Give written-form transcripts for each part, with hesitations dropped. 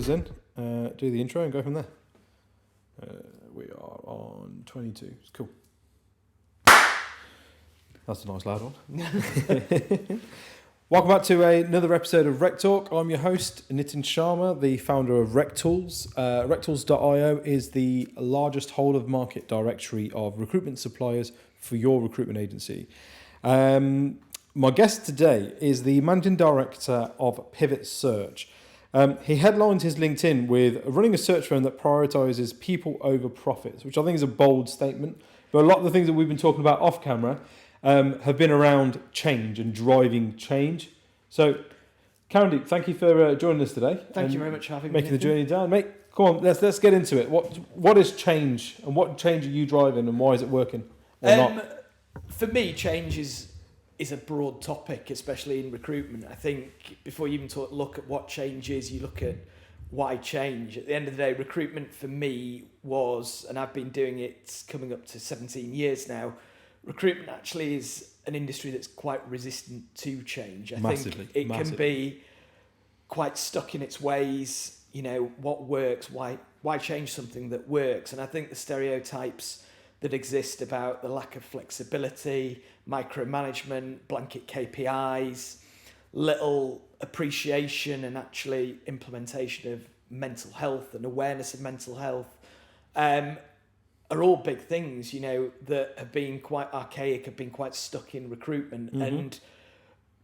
us in, do the intro and go from there. We are on 22. It's cool. That's a nice loud one. Welcome back to another episode of RecTalk. I'm your host, Nitin Sharma, the founder of RecTools. RecTools.io is the largest whole-of-market directory of recruitment suppliers for your recruitment agency. My guest today is the managing director of Pivot Search. He headlined his LinkedIn with running a search firm that prioritizes people over profits, which I think is a bold statement. But a lot of the things that we've been talking about off camera have been around change and driving change. So, Karandeep, thank you for joining us today. Thank you very much for having me. Making the journey down. Mate, come on, let's get into it. What is change, and what change are you driving, and why is it working or not? For me, change is a broad topic, especially in recruitment. I think before you even look at what change is, you look at why change. At the end of the day, recruitment for me was, and I've been doing it coming up to 17 years now, recruitment actually is an industry that's quite resistant to change. I think it can be quite stuck in its ways. You know, what works, why change something that works? And I think the stereotypes that exist about the lack of flexibility, micromanagement, blanket KPIs, little appreciation and actually implementation of mental health and awareness of mental health are all big things, you know, that have been quite archaic, have been quite stuck in recruitment. Mm-hmm. And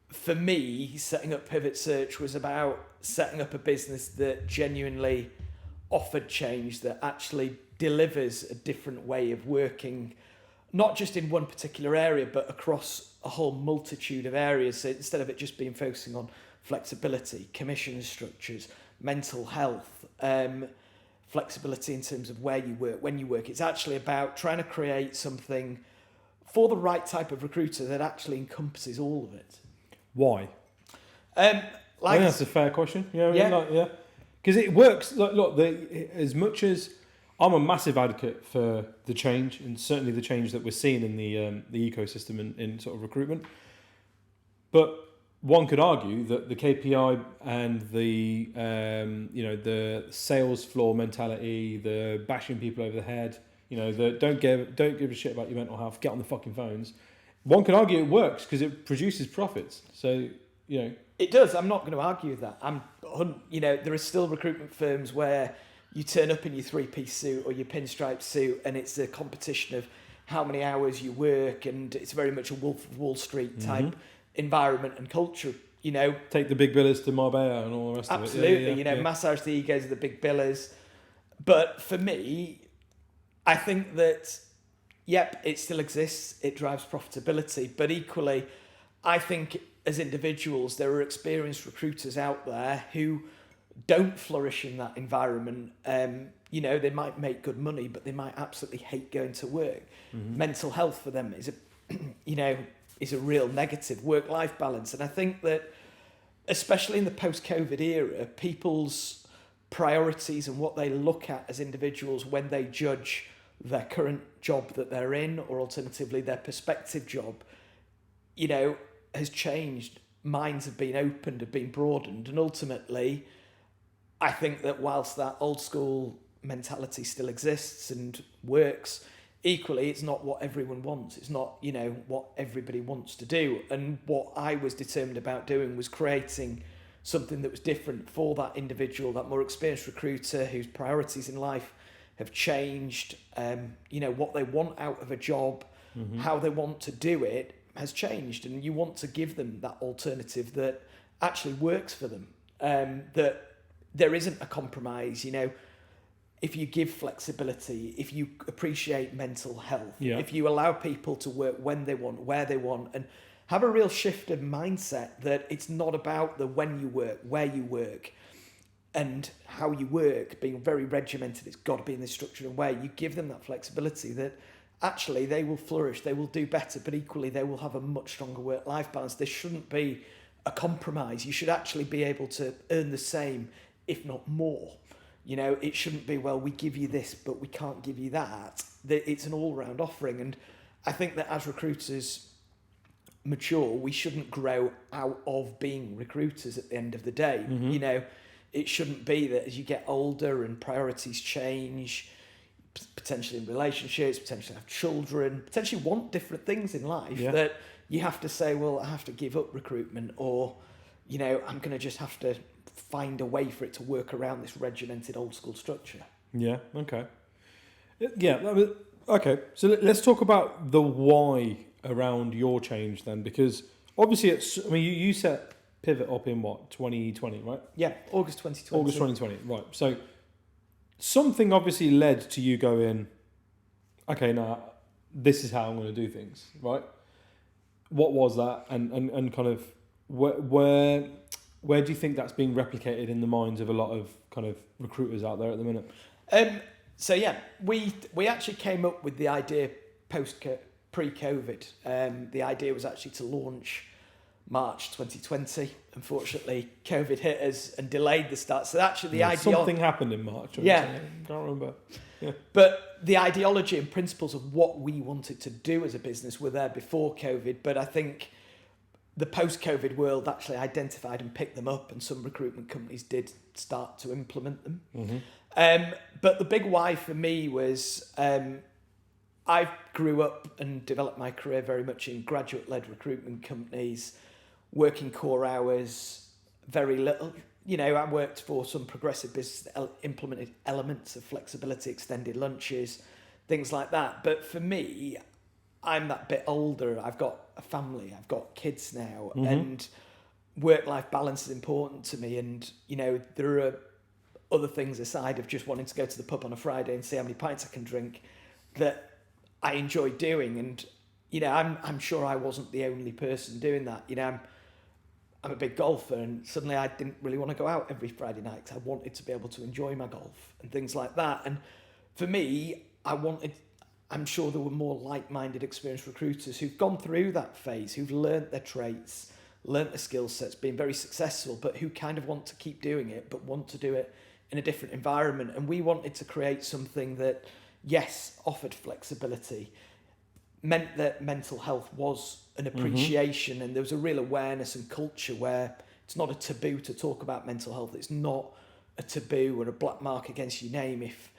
for me, setting up Pivot Search was about setting up a business that genuinely offered change, that actually delivers a different way of working, not just in one particular area, but across a whole multitude of areas. So instead of it just being focusing on flexibility, commission structures, mental health, flexibility in terms of where you work, when you work, it's actually about trying to create something for the right type of recruiter that actually encompasses all of it. Why? I think that's a fair question. Yeah. Because it works. Look, as much as I'm a massive advocate for the change, and certainly the change that we're seeing in the ecosystem in sort of recruitment, but one could argue that the KPI and the the sales floor mentality, the bashing people over the head, the don't give a shit about your mental health, get on the fucking phones. One could argue it works because it produces profits. So it does. I'm not going to argue that. There are still recruitment firms where you turn up in your three-piece suit or your pinstripe suit, and it's a competition of how many hours you work, and it's very much a Wolf of Wall Street type environment and culture. Take the big billers to Marbella and all the rest absolutely, of it. Massage the egos of the big billers. But for me, I think that, yep, it still exists. It drives profitability. But equally, I think as individuals, there are experienced recruiters out there who don't flourish in that environment. They might make good money, but they might absolutely hate going to work. Mm-hmm. Mental health for them is a real negative. Work-life balance. And I think that, especially in the post-COVID era, people's priorities and what they look at as individuals when they judge their current job that they're in, or alternatively their prospective job, has changed. Minds have been opened, have been broadened, and ultimately, I think that whilst that old school mentality still exists and works, equally it's not what everyone wants. It's not, what everybody wants to do. And what I was determined about doing was creating something that was different for that individual, that more experienced recruiter whose priorities in life have changed, what they want out of a job, how they want to do it has changed. And you want to give them that alternative that actually works for them, that there isn't a compromise. If you give flexibility, if you appreciate mental health, if you allow people to work when they want, where they want, and have a real shift of mindset that it's not about the when you work, where you work, and how you work being very regimented. It's got to be in this structured way. You give them that flexibility that actually they will flourish, they will do better, but equally they will have a much stronger work-life balance. There shouldn't be a compromise. You should actually be able to earn the same, if not more. It shouldn't be, well, we give you this, but we can't give you that. It's an all-round offering. And I think that as recruiters mature, we shouldn't grow out of being recruiters at the end of the day. it shouldn't be that as you get older and priorities change, potentially in relationships, potentially have children, potentially want different things in life, that you have to say, well, I have to give up recruitment, or, you know, I'm going to just have to find a way for it to work around this regimented old school structure. Yeah, okay. Yeah, okay. So let's talk about the why around your change then, because obviously you set Pivot up in what, 2020, right? Yeah, August 2020. August 2020, right. So something obviously led to you going, okay, now this is how I'm going to do things, right? What was that, and kind of where do you think that's being replicated in the minds of a lot of kind of recruiters out there at the minute? So yeah, we actually came up with the idea pre-COVID. The idea was actually to launch March 2020. Unfortunately, COVID hit us and delayed the start. So actually the idea... Something happened in March. Yeah. I can't remember. Yeah. But the ideology and principles of what we wanted to do as a business were there before COVID. But I think the post-COVID world actually identified and picked them up, and some recruitment companies did start to implement them. Mm-hmm. But the big why for me was I grew up and developed my career very much in graduate-led recruitment companies, working core hours, very little. You know, I worked for some progressive business that implemented elements of flexibility, extended lunches, things like that. But for me, I'm that bit older. I've got a family. I've got kids now. Mm-hmm. And work-life balance is important to me. And, you know, there are other things aside of just wanting to go to the pub on a Friday and see how many pints I can drink that I enjoy doing. And, you know, I'm sure I wasn't the only person doing that. You know, I'm a big golfer, and suddenly I didn't really want to go out every Friday night because I wanted to be able to enjoy my golf and things like that. And for me, I'm sure there were more like-minded experienced recruiters who've gone through that phase, who've learnt their traits, learnt their skill sets, been very successful, but who kind of want to keep doing it, but want to do it in a different environment. And we wanted to create something that, yes, offered flexibility, meant that mental health was an appreciation, mm-hmm. and there was a real awareness and culture where it's not a taboo to talk about mental health. It's not a taboo or a black mark against your name if,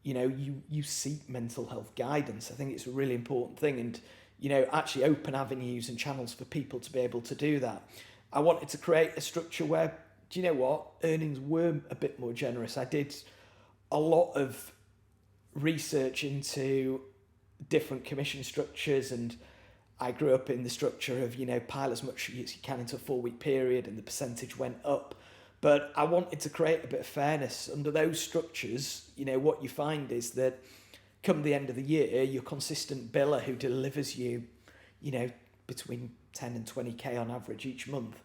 you know, you seek mental health guidance. I think it's a really important thing, and, you know, actually open avenues and channels for people to be able to do that. I wanted to create a structure where, do you know what, earnings were a bit more generous. I did a lot of research into different commission structures, and I grew up in the structure of, you know, pile as much as you can into a 4-week period, and the percentage went up. But I wanted to create a bit of fairness under those structures. You know, what you find is that come the end of the year, your consistent biller who delivers you, you know, between 10 and 20k on average each month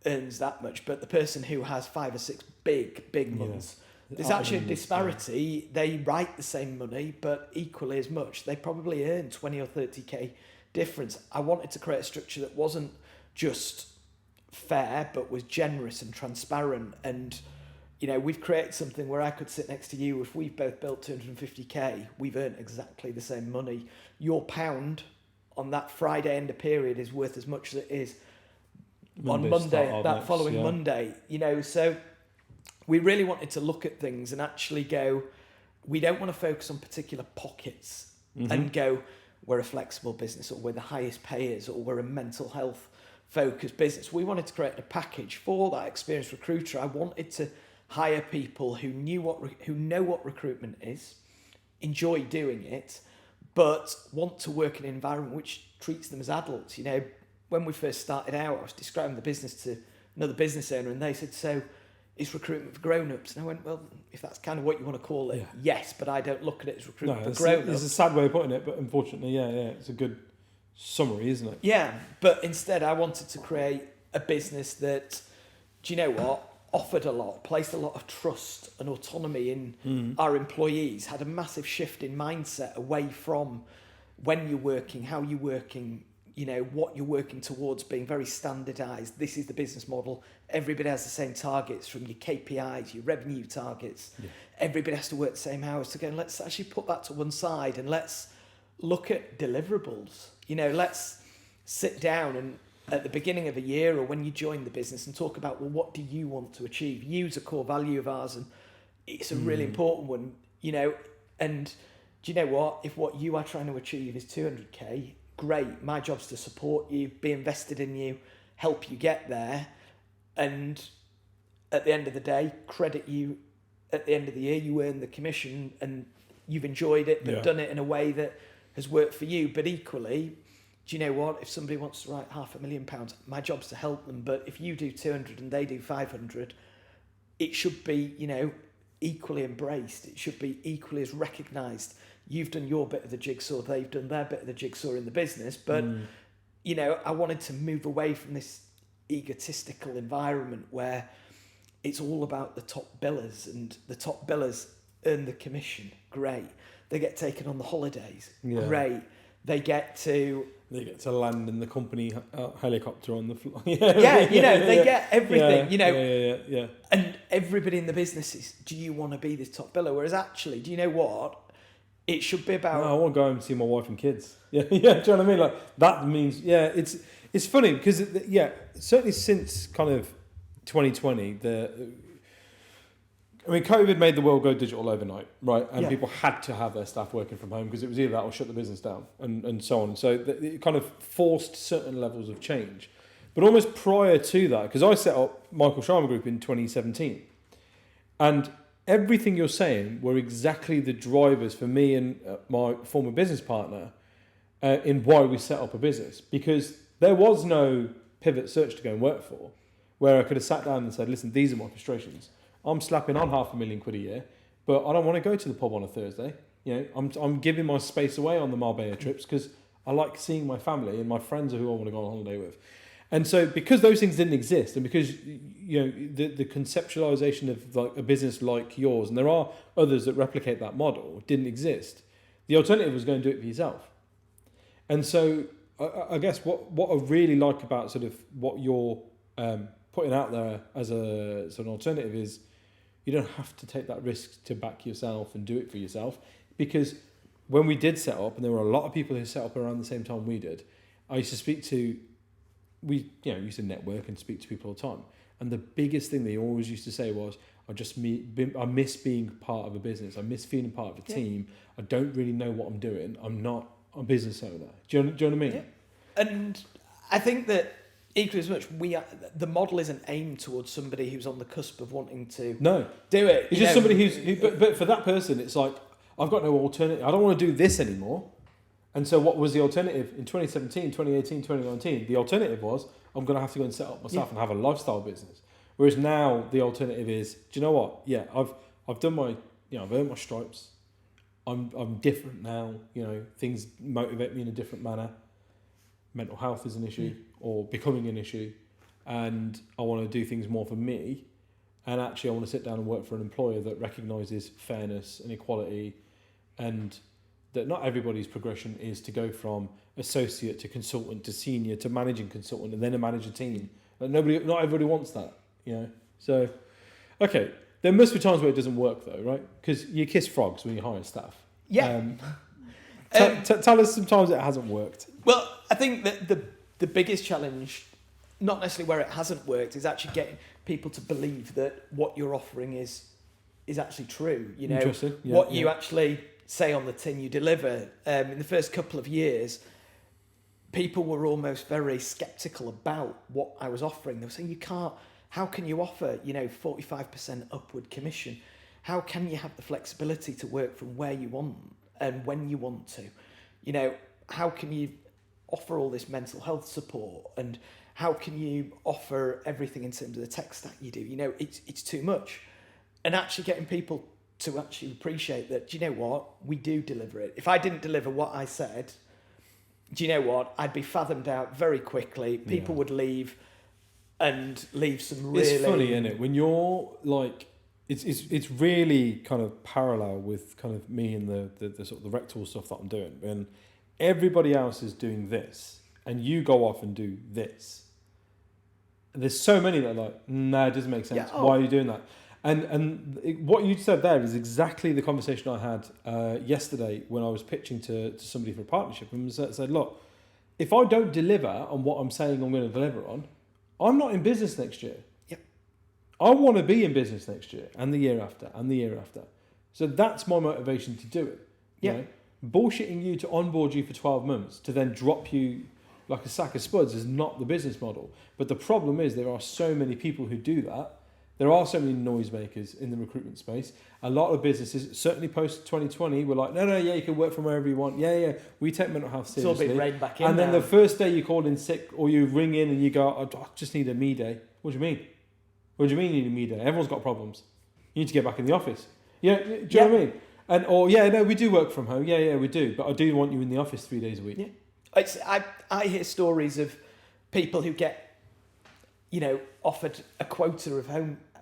earns that much. But the person who has 5 or 6 big months, there's actually a disparity. They write the same money, but equally as much. They probably earn 20 or 30k difference. I wanted to create a structure that wasn't just fair, but was generous and transparent. And, you know, we've created something where I could sit next to you. If we've both built 250k, we've earned exactly the same money. Your pound on that Friday end of period is worth as much as it is on Monday, that following Monday, you know. So we really wanted to look at things and actually go, we don't want to focus on particular pockets, mm-hmm. and go, we're a flexible business, or we're the highest payers, or we're a mental health focused business. We wanted to create a package for that experienced recruiter. I wanted to hire people who know what recruitment is, enjoy doing it, but want to work in an environment which treats them as adults. You know, when we first started out, I was describing the business to another business owner, and they said, so it's recruitment for grown-ups. And I went, well, if that's kind of what you want to call it, yes, but I don't look at it as recruitment for grown-ups. It's a sad way of putting it, but unfortunately, it's a good summary, isn't it? Yeah, but instead I wanted to create a business that, do you know what, offered a lot, placed a lot of trust and autonomy in our employees, had a massive shift in mindset away from when you're working, how you're working, you know, what you're working towards, being very standardised. This is the business model. Everybody has the same targets, from your KPIs, your revenue targets. Yeah. Everybody has to work the same hours. So again, let's actually put that to one side and let's look at deliverables. You know, let's sit down and at the beginning of a year or when you join the business and talk about, well, what do you want to achieve? Use a core value of ours, and it's a really important one, and do you know what? If what you are trying to achieve is 200k, great. My job's to support you, be invested in you, help you get there, and at the end of the day, credit you at the end of the year. You earn the commission and you've enjoyed it, but done it in a way that has worked for you. But equally, do you know what? If somebody wants to write £500,000, my job's to help them. But if you do 200 and they do 500, it should be, equally embraced. It should be equally as recognised. You've done your bit of the jigsaw, they've done their bit of the jigsaw in the business. But, I wanted to move away from this egotistical environment where it's all about the top billers, and the top billers earn the commission. Great. They get taken on the holidays. Great. They get to land in the company helicopter on the floor. They get everything, Yeah. And everybody in the business is, do you want to be this top biller? Whereas actually, do you know what? It should be about... No, I want to go home and see my wife and kids. Yeah, do you know what I mean? Like, that means, it's funny because, certainly since kind of 2020, COVID made the world go digital overnight, right? And people had to have their staff working from home because it was either that or shut the business down and so on. So it kind of forced certain levels of change. But almost prior to that, because I set up Michael Sharma Group in 2017, and everything you're saying were exactly the drivers for me and my former business partner in why we set up a business. Because there was no pivot search to go and work for, where I could have sat down and said, listen, these are my frustrations. I'm slapping on £500,000 a year, but I don't want to go to the pub on a Thursday. I'm giving my space away on the Marbella trips because I like seeing my family and my friends are who I want to go on holiday with. And so because those things didn't exist, and because the conceptualization of like a business like yours, and there are others that replicate that model, didn't exist, the alternative was go and do it for yourself. And so I guess what I really like about sort of what you're putting out there as a sort of alternative is you don't have to take that risk to back yourself and do it for yourself. Because when we did set up, and there were a lot of people who set up around the same time we did, I used to speak to, used to network and speak to people all the time. And the biggest thing they always used to say was, I miss being part of a business. I miss feeling part of a team. I don't really know what I'm doing. I'm not a business owner. Do you know what I mean? Yeah. And I think that equally as much, the model isn't aimed towards somebody who's on the cusp of wanting to do it. It's just somebody but for that person, it's like, I've got no alternative. I don't want to do this anymore. And so what was the alternative in 2017, 2018, 2019? The alternative was, I'm going to have to go and set up myself and have a lifestyle business. Whereas now the alternative is, do you know what? Yeah, I've done my, I've earned my stripes. I'm different now. Things motivate me in a different manner. Mental health is an issue or becoming an issue, and I want to do things more for me. And actually, I want to sit down and work for an employer that recognises fairness and equality, and that not everybody's progression is to go from associate to consultant to senior to managing consultant and then a manager team. Not everybody wants that, So, okay, there must be times where it doesn't work though, right? Because you kiss frogs when you hire staff. Yeah. Tell us sometimes it hasn't worked. Well, I think that the biggest challenge, not necessarily where it hasn't worked, is actually getting people to believe that what you're offering is actually true. Interesting. Yeah, what you actually say on the tin you deliver. In the first couple of years, people were almost very sceptical about what I was offering. They were saying, how can you offer, 45% upward commission? How can you have the flexibility to work from where you want and when you want to? How can you offer all this mental health support, and how can you offer everything in terms of the tech stack you do? It's too much. And actually getting people to actually appreciate that, do you know what? We do deliver it. If I didn't deliver what I said, do you know what? I'd be fathomed out very quickly. People would leave and leave some really... It's funny, isn't it? When you're like... It's really kind of parallel with kind of me and the sort of the RecTalk stuff that I'm doing. When everybody else is doing this and you go off and do this, there's so many that are like, nah, it doesn't make sense. Why are you doing that? And what you said there is exactly the conversation I had yesterday when I was pitching to somebody for a partnership, and said, look, if I don't deliver on what I'm saying I'm going to deliver on, I'm not in business next year. Yep. I want to be in business next year and the year after and the year after. So that's my motivation to do it. Yeah. You know? Bullshitting you to onboard you for 12 months to then drop you like a sack of spuds is not the business model. But the problem is there are so many people who do that. There are so many noisemakers in the recruitment space. A lot of businesses, certainly post 2020, were like, no, you can work from wherever you want. Yeah, we take mental health seriously. It's all been reined back in. And then now. the first day you call in sick or you ring in and you go, I just need a me day. What do you mean? What do you mean you need a me day? Everyone's got problems. You need to get back in the office. Yeah, do you know what I mean? And no, we do work from home. Yeah, we do. But I do want you in the office 3 days a week. Yeah. I hear stories of people who get, offered a quota of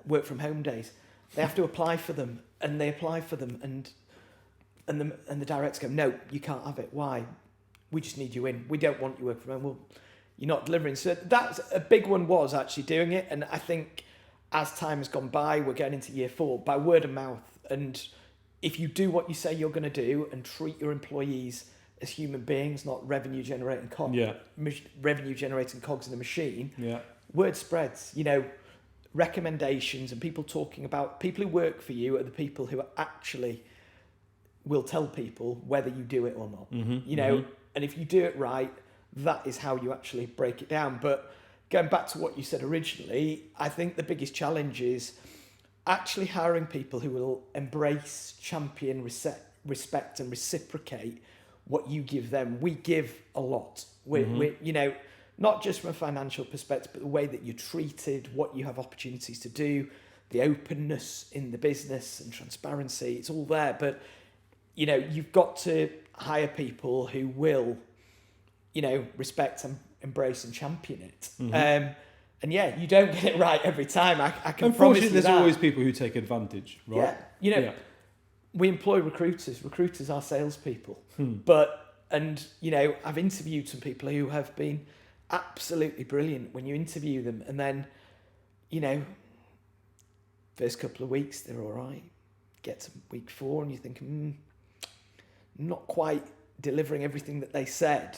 work from home days. They have to apply for them, and they apply for them, and the directors go, no, you can't have it. Why? We just need you in. We don't want you work from home. Well, you're not delivering. So that's a big one, was actually doing it. And I think as time has gone by, we're getting into year 4 by word of mouth. And if you do what you say you're going to do and treat your employees as human beings, not revenue generating cogs in a machine, word spreads. Recommendations and people talking about people who work for you are the people who actually will tell people whether you do it or not. And if you do it right, that is how you actually break it down. But going back to what you said originally, I think the biggest challenge is actually hiring people who will embrace, champion, respect and reciprocate what you give them. We give a lot. We're not just from a financial perspective, but the way that you're treated, what you have opportunities to do, the openness in the business and transparency, it's all there. But, you've got to hire people who will, respect and embrace and champion it. And you don't get it right every time. I can promise you that. There's always people who take advantage, right? We employ recruiters. Recruiters are salespeople. I've interviewed some people who have been absolutely brilliant when you interview them, and then, first couple of weeks they're all right. Get to week 4 and you think, not quite delivering everything that they said.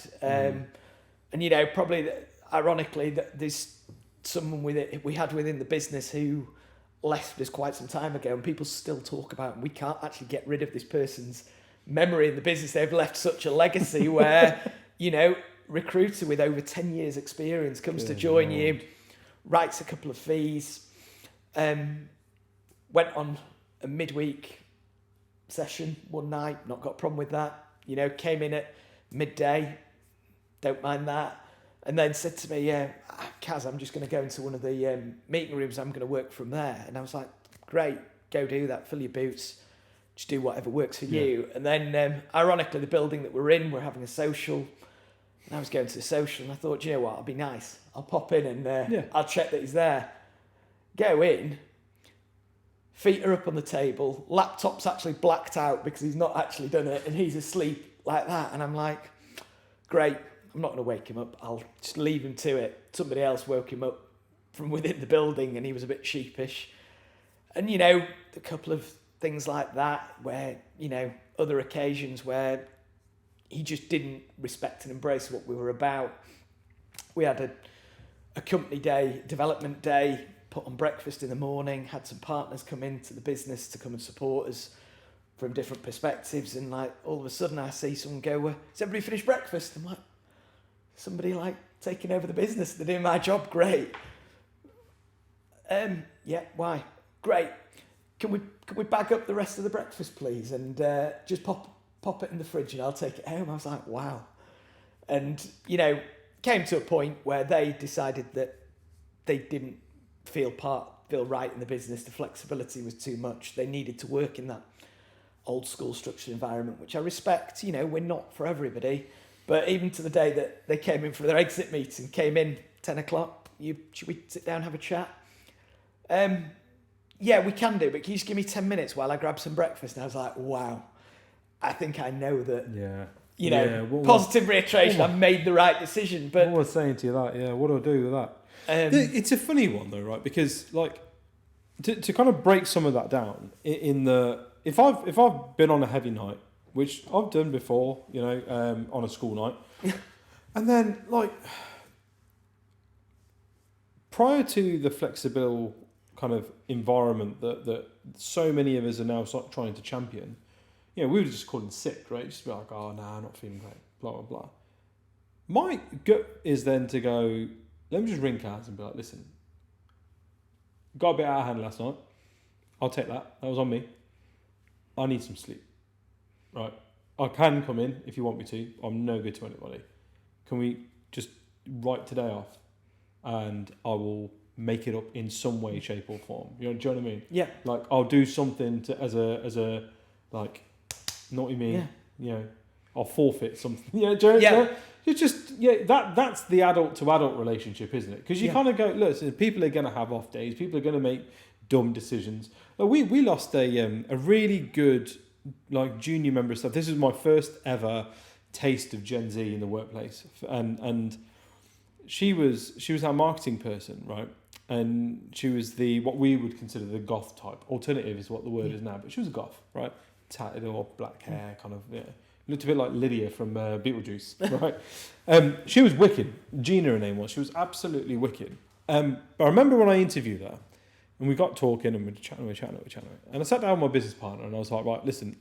Probably ironically, there's someone we had within the business who left us quite some time ago, and people still talk about, and we can't actually get rid of this person's memory in the business. They've left such a legacy where, recruiter with over 10 years experience comes to join you, writes a couple of fees, went on a midweek session one night, not got a problem with that, came in at midday, don't mind that, and then said to me, Kaz, I'm just going to go into one of the meeting rooms, I'm going to work from there. And I was like, great, go do that, fill your boots, just do whatever works for you. And then ironically, the building that we're in, we're having a social. And I was going to the social and I thought, you know what, I'll be nice. I'll pop in and I'll check that he's there. Go in, feet are up on the table, laptop's actually blacked out because he's not actually done it and he's asleep like that. And I'm like, great, I'm not going to wake him up. I'll just leave him to it. Somebody else woke him up from within the building and he was a bit sheepish. And, a couple of things like that where, other occasions where he just didn't respect and embrace what we were about. We had a company day, development day, put on breakfast in the morning, had some partners come into the business to come and support us from different perspectives. And all of a sudden I see someone go, has everybody finished breakfast? I'm like, somebody taking over the business. They're doing my job. Great. Why? Great. Can we bag up the rest of the breakfast, please? And just pop it in the fridge and I'll take it home. I was like, wow. And, came to a point where they decided that they didn't feel right in the business. The flexibility was too much. They needed to work in that old school structured environment, which I respect. We're not for everybody. But even to the day that they came in for their exit meeting, came in 10 o'clock, should we sit down and have a chat? We can do, but can you just give me 10 minutes while I grab some breakfast? And I was like, wow, I think I know that, positive reiteration, I made the right decision. But what was saying to you that, what do I do with that? It's a funny one though, right? Because to kind of break some of that down if I've been on a heavy night, which I've done before, on a school night, And then, like, prior to the flexible kind of environment that so many of us are now sort of trying to champion, we would just call in sick, right? Just be like, oh, no, I'm not feeling great, blah, blah, blah. My gut is then to go, let me just ring Kaz and be like, listen, got a bit out of hand last night. I'll take that. That was on me. I need some sleep. Right. I can come in if you want me to. I'm no good to anybody. Can we just write today off and I will make it up in some way, shape or form? Do you know what I mean? Yeah. Like I'll do something as a like, naughty me, I'll forfeit something. Do you know? It's just, that's the adult to adult relationship, isn't it? Because you kind of go, look, so people are going to have off days. People are going to make dumb decisions. Like we lost a really good like junior member of staff. This is my first ever taste of Gen Z in the workplace, and she was our marketing person, right? And she was what we would consider the goth type. Alternative is what the word is now, but she was a goth, right? Tatted or black hair, kind of looked a bit like Lydia from Beetlejuice, right? She was wicked. Gina, her name was. She was absolutely wicked. But I remember when I interviewed her, and we got talking, and we're chatting. And I sat down with my business partner, and I was like, right, listen,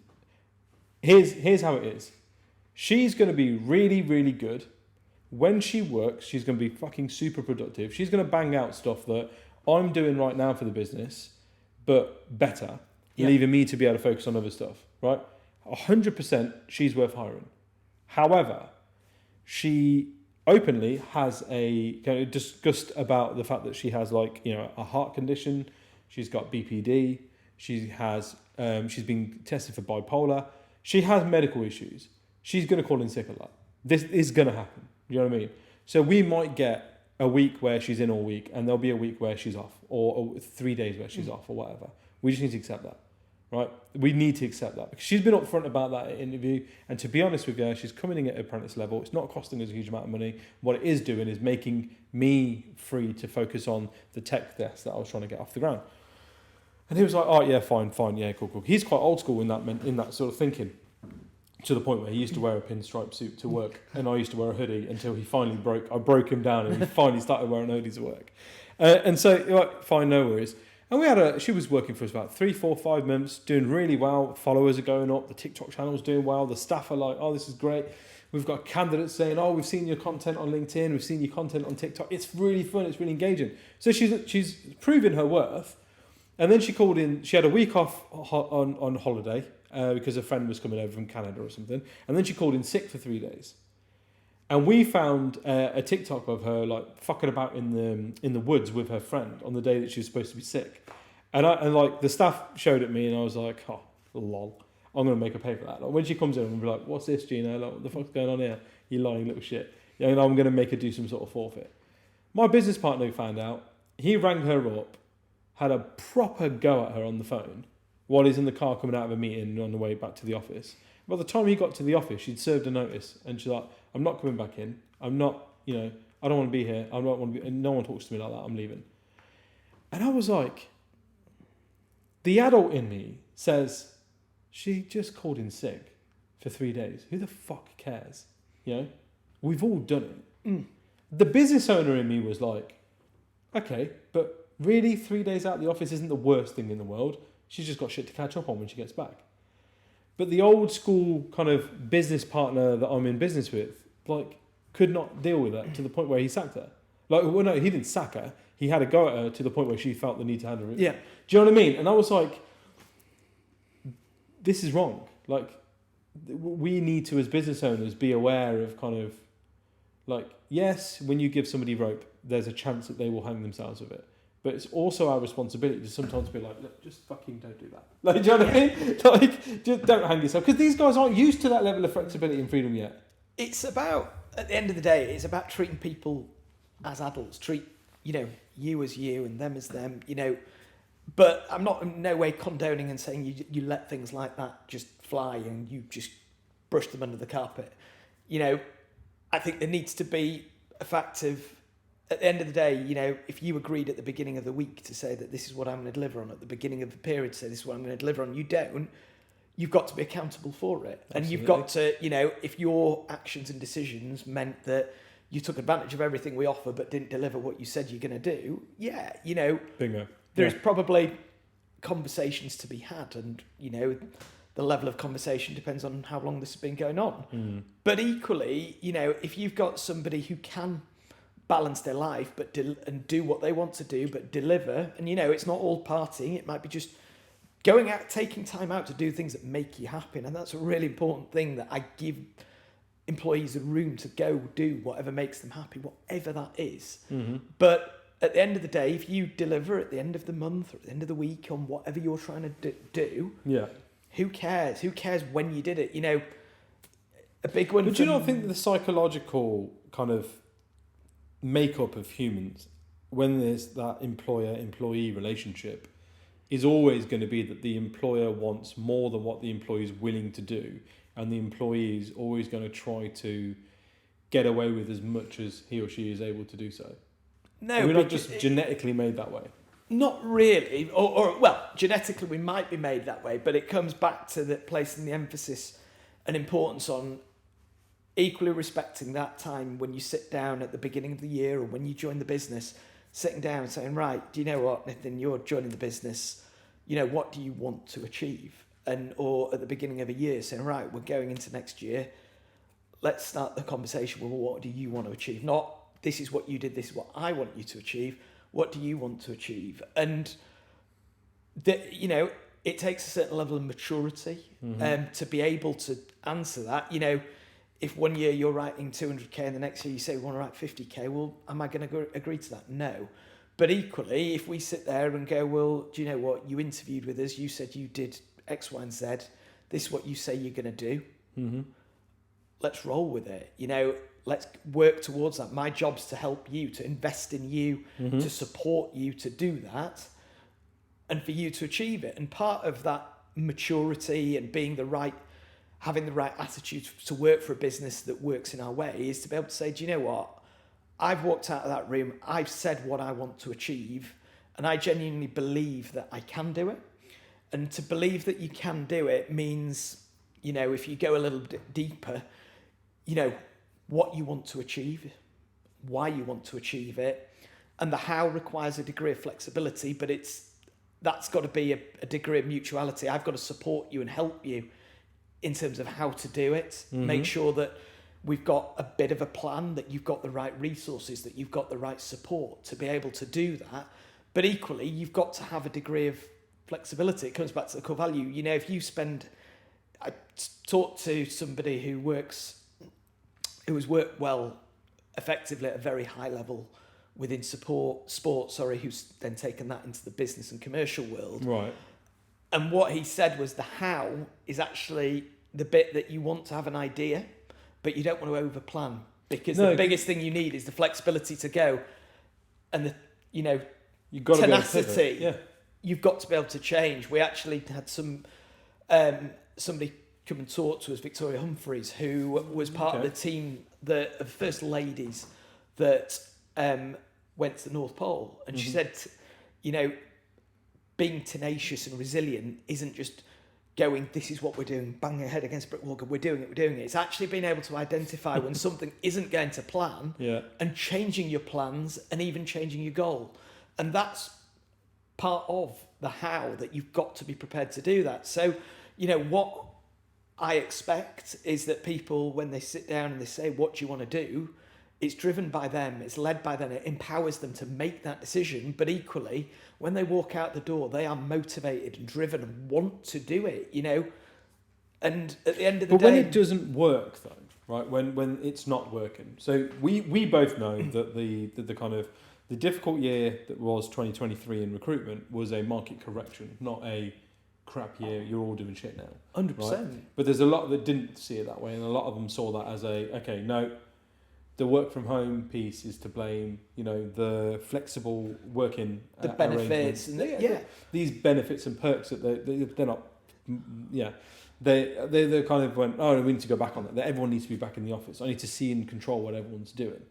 here's how it is. She's going to be really, really good. When she works, she's going to be fucking super productive. She's going to bang out stuff that I'm doing right now for the business, but better, leaving me to be able to focus on other stuff, right? 100% she's worth hiring. However, she openly has discussed about the fact that she has a heart condition. She's got BPD. She has she's been tested for bipolar. She has medical issues. She's going to call in sick a lot. This is going to happen. You know what I mean? So we might get a week where she's in all week, and there'll be a week where she's off, or 3 days where she's off, or whatever. We just need to accept that. Right, we need to accept that because she's been upfront about that at interview, and to be honest with you, she's coming in at apprentice level. It's not costing us a huge amount of money. What it is doing is making me free to focus on the tech desk that I was trying to get off the ground. And he was like, "Oh yeah, fine, yeah, cool." He's quite old school in that sort of thinking, to the point where he used to wear a pinstripe suit to work, and I used to wear a hoodie until he finally I broke him down, and he finally started wearing hoodies at work. And so, fine, no worries. And she was working for us about 3, 4, 5 months, doing really well. Followers are going up. The TikTok channel is doing well. The staff are like, oh, this is great. We've got candidates saying, oh, we've seen your content on LinkedIn. We've seen your content on TikTok. It's really fun. It's really engaging. So she's proving her worth. And then she called in. She had a week off on holiday because a friend was coming over from Canada or something. And then she called in sick for 3 days. And we found a TikTok of her like fucking about in the woods with her friend on the day that she was supposed to be sick. And the staff showed it me, and I was like, oh, lol, I'm gonna make her pay for that. Like, when she comes in and be like, what's this, Gina? Like, what the fuck's going on here? You lying little shit. And I'm gonna make her do some sort of forfeit. My business partner found out. He rang her up, had a proper go at her on the phone while he's in the car coming out of a meeting on the way back to the office. By the time he got to the office, she'd served a notice, and she's like, I'm not coming back in. I'm not, I don't want to be here. I don't want to be. No one talks to me like that. I'm leaving. And I was like, the adult in me says, she just called in sick for 3 days. Who the fuck cares? We've all done it. The business owner in me was like, okay, but really 3 days out of the office isn't the worst thing in the world. She's just got shit to catch up on when she gets back. But the old school kind of business partner that I'm in business with, could not deal with that to the point where he sacked her. No, he didn't sack her. He had a go at her to the point where she felt the need to hand her in. Yeah. Do you know what I mean? And I was like, this is wrong. We need to, as business owners, be aware of kind of, yes, when you give somebody rope, there's a chance that they will hang themselves with it. But it's also our responsibility to sometimes be like, look, just fucking don't do that. Do you know what I mean? Just don't hang yourself. Because these guys aren't used to that level of flexibility and freedom yet. It's about, at the end of the day, it's about treating people as adults. Treat, you as you and them as them, But I'm not in no way condoning and saying you let things like that just fly and you just brush them under the carpet. I think there needs to be a fact of, at the end of the day, if you agreed at the beginning of the week to say that this is what I'm going to deliver on, at the beginning of the period to say this is what I'm going to deliver on, you don't, you've got to be accountable for it. Absolutely. And you've got to, if your actions and decisions meant that you took advantage of everything we offer but didn't deliver what you said you're going to do, Bingo. there's probably conversations to be had, and the level of conversation depends on how long this has been going on. But equally, if you've got somebody who can balance their life and do what they want to do but deliver, and it's not all partying, it might be just going out, taking time out to do things that make you happy. And that's a really important thing, that I give employees a room to go do whatever makes them happy, whatever that is. But at the end of the day, if you deliver at the end of the month or at the end of the week on whatever you're trying to do, who cares? Who cares when you did it? A big one. But do you not think the psychological kind of makeup of humans, when there's that employer-employee relationship, is always going to be that the employer wants more than what the employee is willing to do, and the employee is always going to try to get away with as much as he or she is able to do so? No, we're not just genetically made that way. Not really, or genetically we might be made that way, but it comes back to the placing the emphasis and importance on equally respecting that time when you sit down at the beginning of the year or when you join the business, sitting down and saying, right, do you know what, Nitin, you're joining the business, what do you want to achieve? Or at the beginning of a year saying, right, we're going into next year, let's start the conversation with, well, what do you want to achieve? Not, this is what you did, this is what I want you to achieve. What do you want to achieve? And it takes a certain level of maturity to be able to answer that. If one year you're writing 200k and the next year you say we want to write 50k, well, am I going to agree to that? No. But equally, if we sit there and go, well, do you know what? You interviewed with us, you said you did X, Y, and Z. This is what you say you're going to do. Let's roll with it. Let's work towards that. My job's to help you, to invest in you, to support you to do that, and for you to achieve it. And part of that maturity and having the right attitude to work for a business that works in our way is to be able to say, do you know what? I've walked out of that room, I've said what I want to achieve, and I genuinely believe that I can do it. And to believe that you can do it means, if you go a little bit deeper, what you want to achieve, why you want to achieve it, and the how requires a degree of flexibility, but that's got to be a degree of mutuality. I've got to support you and help you in terms of how to do it, make sure that we've got a bit of a plan, that you've got the right resources, that you've got the right support to be able to do that. But equally, you've got to have a degree of flexibility. It comes back to the core value. If you I talked to somebody who has worked well, effectively at a very high level within sports, who's then taken that into the business and commercial world. Right. And what he said was the how is actually the bit that you want to have an idea, but you don't want to over-plan, because the biggest thing you need is the flexibility to go, and the you've got tenacity. Yeah. You've got to be able to change. We actually had somebody come and talk to us, Victoria Humphreys, who was part of the team, the first ladies that went to the North Pole. And she said, being tenacious and resilient isn't just going, this is what we're doing, banging our head against a brick wall, we're doing it. It's actually being able to identify when something isn't going to plan and changing your plans and even changing your goal. And that's part of the how, that you've got to be prepared to do that. So, what I expect is that people, when they sit down and they say, what do you want to do? It's driven by them, it's led by them, it empowers them to make that decision. But equally, when they walk out the door, they are motivated and driven and want to do it, And at the end of the day... But when it doesn't work, though, right, when it's not working. So we both know that the kind of the difficult year that was 2023 in recruitment was a market correction, not a crap year, you're all doing shit now. 100%. Right? But there's a lot that didn't see it that way, and a lot of them saw that as the work from home piece is to blame, the flexible working the benefits and these benefits and perks that they're not, they kind of went, oh, we need to go back on that everyone needs to be back in the office, I need to see and control what everyone's doing.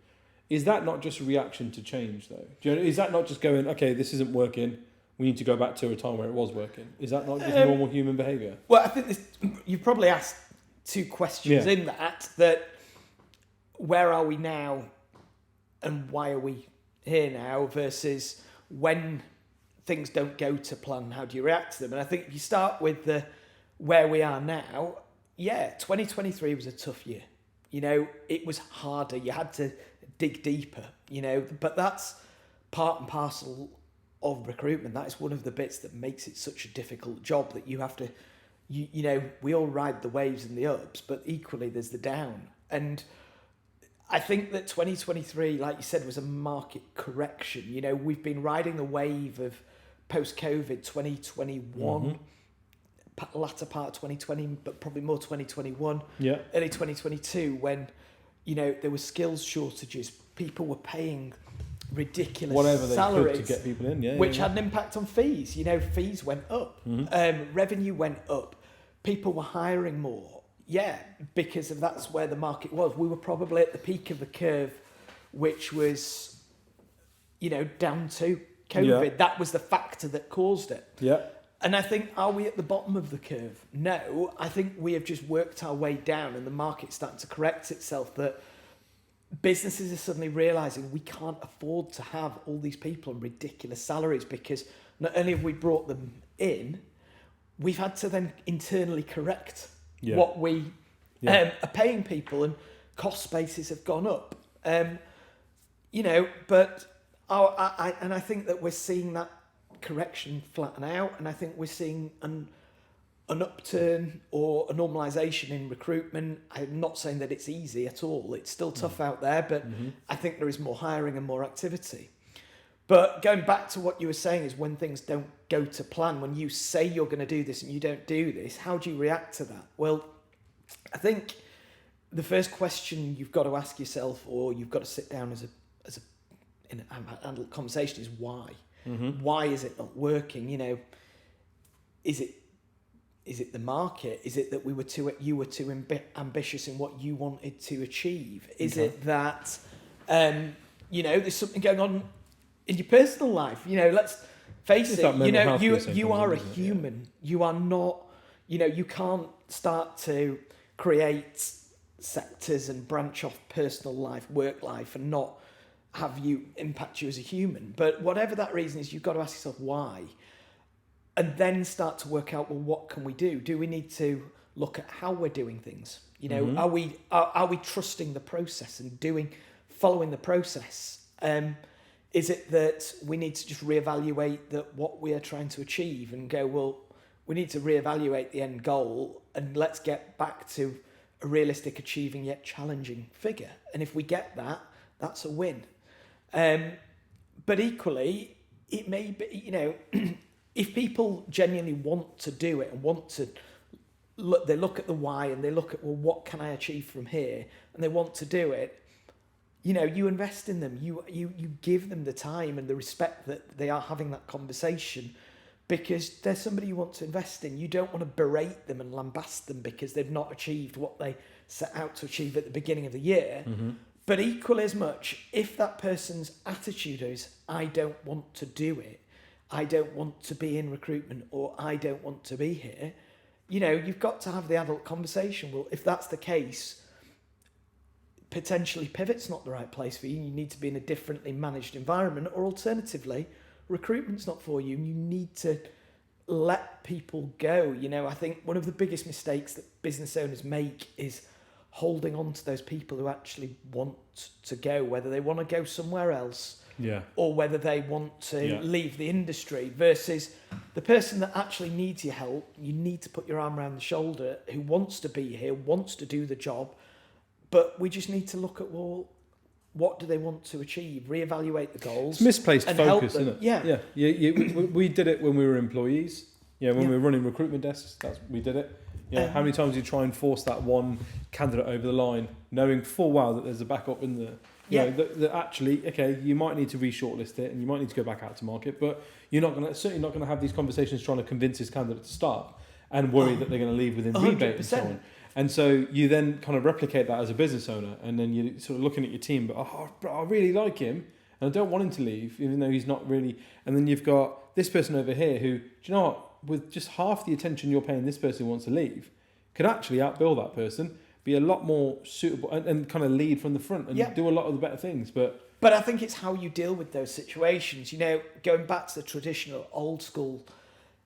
Is that not just a reaction to change, though? Is that not just going, okay, this isn't working, we need to go back to a time where it was working? Is that not just normal human behaviour? Well, I think you've probably asked two questions in that where are we now and why are we here now versus when things don't go to plan, how do you react to them? And I think if you start with where we are now, 2023 was a tough year. It was harder. You had to dig deeper, but that's part and parcel of recruitment. That is one of the bits that makes it such a difficult job, that you have to, we all ride the waves and the ups, but equally there's the down. And I think that 2023, like you said, was a market correction. We've been riding the wave of post-COVID 2021, latter part of 2020, but probably more 2021, early 2022, when, there were skills shortages. People were paying ridiculous whatever they salaries could to get people in, which had an impact on fees. Fees went up, revenue went up, people were hiring more. Because that's where the market was. We were probably at the peak of the curve, which was, down to COVID. That was the factor that caused it. And I think, are we at the bottom of the curve? No, I think we have just worked our way down, and the market's starting to correct itself, that businesses are suddenly realising we can't afford to have all these people on ridiculous salaries, because not only have we brought them in, we've had to then internally correct what we are paying people, and cost bases have gone up. But I think that we're seeing that correction flatten out, and I think we're seeing an upturn or a normalisation in recruitment. I'm not saying that it's easy at all. It's still tough out there, but I think there is more hiring and more activity. But going back to what you were saying, is when things don't go to plan, when you say you're going to do this and you don't do this, how do you react to that? Well, I think the first question you've got to ask yourself, or you've got to sit down in a conversation, is why? Why is it not working? Is it the market? Is it that you were too ambitious in what you wanted to achieve? Is it that there's something going on in your personal life? Let's face it. You are a human. You are not. You can't start to create sectors and branch off personal life, work life, and not have you impact you as a human. But whatever that reason is, you've got to ask yourself why, and then start to work out, well, what can we do? Do we need to look at how we're doing things? Are we trusting the process and following the process? Is it that we need to just reevaluate what we are trying to achieve and go, well, we need to reevaluate the end goal, and let's get back to a realistic, achieving yet challenging figure. And if we get that, that's a win. But equally, it may be, if people genuinely want to do it and want to look, they look at the why and they look at, well, what can I achieve from here? And they want to do it, you invest in them, you give them the time and the respect that they are having that conversation, because there's somebody you want to invest in. You don't want to berate them and lambast them because they've not achieved what they set out to achieve at the beginning of the year. But equally as much, if that person's attitude is, I don't want to do it, I don't want to be in recruitment, or I don't want to be here, you've got to have the adult conversation. Well, if that's the case, potentially pivot's not the right place for you. You need to be in a differently managed environment, or alternatively, recruitment's not for you, and you need to let people go. I think one of the biggest mistakes that business owners make is holding on to those people who actually want to go, whether they want to go somewhere else or whether they want to leave the industry, versus the person that actually needs your help. You need to put your arm around the shoulder, who wants to be here, wants to do the job, but we just need to look at, well, what do they want to achieve? Reevaluate the goals. It's misplaced focus, isn't it? We did it when we were employees. When we were running recruitment desks, we did it. How many times do you try and force that one candidate over the line, knowing full well that there's a backup in there? That actually, you might need to re-shortlist it, and you might need to go back out to market, but you're certainly not going to have these conversations trying to convince this candidate to start and worry that they're going to leave within 100%. rebate and so on. And so you then kind of replicate that as a business owner, and then you're sort of looking at your team, but I really like him, and I don't want him to leave, even though he's not really. And then you've got this person over here who, do you know what? With just half the attention you're paying this person who wants to leave, could actually outbill that person, be a lot more suitable, and kind of lead from the front and do a lot of the better things. But I think it's how you deal with those situations. You know, going back to the traditional, old school,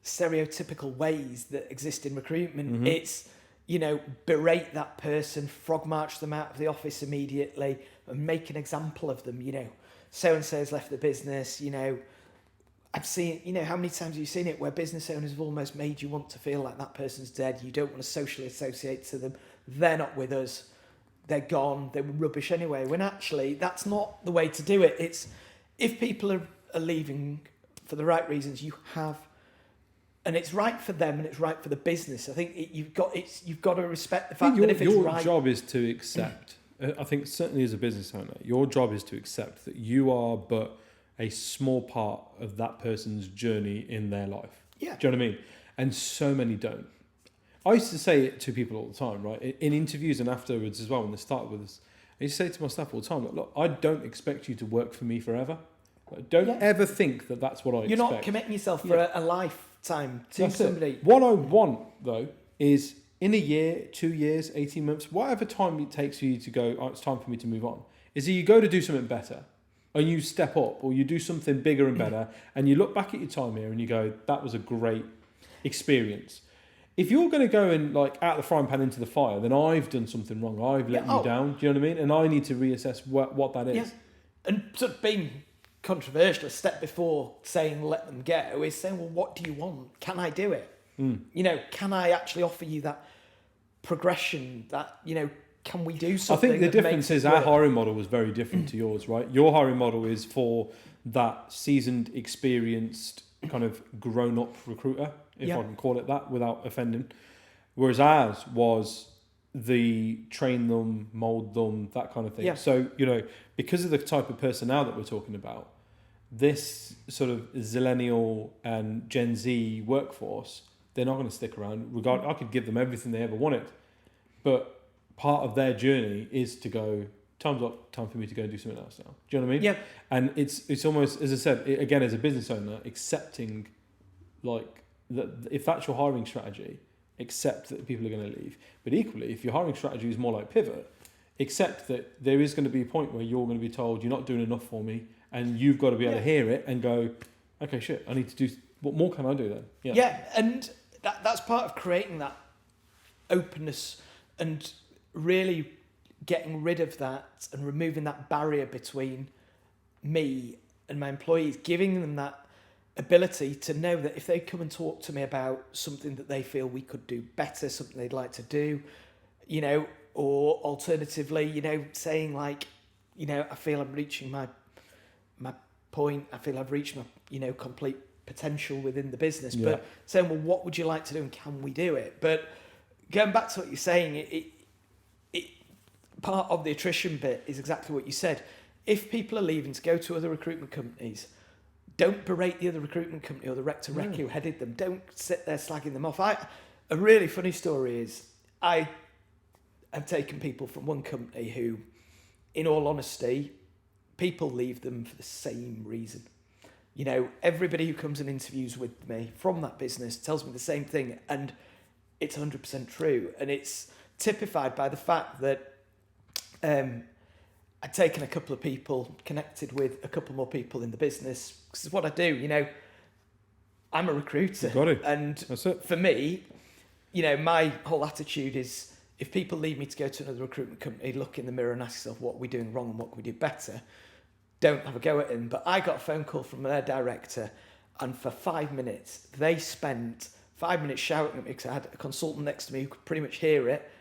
stereotypical ways that exist in recruitment, it's, you know, berate that person, frog march them out of the office immediately, and make an example of them. You know, so and so has left the business. You know, I've seen, you know, how many times have you seen it where business owners have almost made you want to feel like that person's dead. You don't want to socially associate to them. They're not with us. They're gone. They were rubbish anyway. When actually, that's not the way to do it. It's, if people are leaving for the right reasons, you have, and it's right for them and it's right for the business. I think you've got to respect the fact that if it's right. Your job is to accept. I think certainly as a business owner, your job is to accept that you are but a small part of that person's journey in their life. Yeah. Do you know what I mean? And so many don't. I used to say it to people all the time, right? In interviews and afterwards as well, when they started with us, I used to say to my staff all the time, look, I don't expect you to work for me forever. Don't ever think that that's what I expect. You're not committing yourself for a lifetime to somebody. What I want, though, is in a year, 2 years, 18 months, whatever time it takes for you to go, it's time for me to move on, is that you go to do something better, or you step up, or you do something bigger and better, and you look back at your time here and you go, that was a great experience. If you're going to go and like out the frying pan into the fire, then I've done something wrong. I've let you down. Do you know what I mean? And I need to reassess what that is. Yeah. And sort of being controversial, a step before saying let them go is saying, well, what do you want? Can I do it? You know, can I actually offer you that progression? That, you know, can we do something? I think the difference is our hiring model was very different to yours, right? Your hiring model is for that seasoned, experienced, kind of grown-up recruiter, if I can call it that, without offending. Whereas ours was the train them, mould them, that kind of thing. Yeah. So, you know, because of the type of personnel that we're talking about, this sort of Zillennial and Gen Z workforce, they're not going to stick around. I could give them everything they ever wanted, but part of their journey is to go, time's up, time for me to go and do something else now. Do you know what I mean? Yeah. And it's almost, as I said, again, as a business owner, accepting, like, that if that's your hiring strategy, accept that people are going to leave. But equally, if your hiring strategy is more like pivot, accept that there is going to be a point where you're going to be told you're not doing enough for me, and you've got to be able to hear it and go, okay, shit, I need to do, what more can I do then? Yeah, and that's part of creating that openness and really getting rid of that and removing that barrier between me and my employees, giving them that ability to know that if they come and talk to me about something that they feel we could do better, something they'd like to do, you know, or alternatively, you know, saying like, you know, I feel I'm reaching my point, I feel I've reached my, you know, complete potential within the business, but saying, well, what would you like to do and can we do it? But going back to what you're saying, it part of the attrition bit is exactly what you said. If people are leaving to go to other recruitment companies, don't berate the other recruitment company or the rec who headed them. Don't sit there slagging them off. A really funny story is I have taken people from one company who, in all honesty, people leave them for the same reason. You know, everybody who comes and interviews with me from that business tells me the same thing, and it's 100% true. And it's typified by the fact that I'd taken a couple of people, connected with a couple more people in the business. This is what I do, you know. I'm a recruiter. Got it. And that's it. For me, you know, my whole attitude is if people leave me to go to another recruitment company, look in the mirror and ask yourself, what are we doing wrong and what can we do better? Don't have a go at them. But I got a phone call from their director, and for 5 minutes, they spent 5 minutes shouting at me because I had a consultant next to me who could pretty much hear it.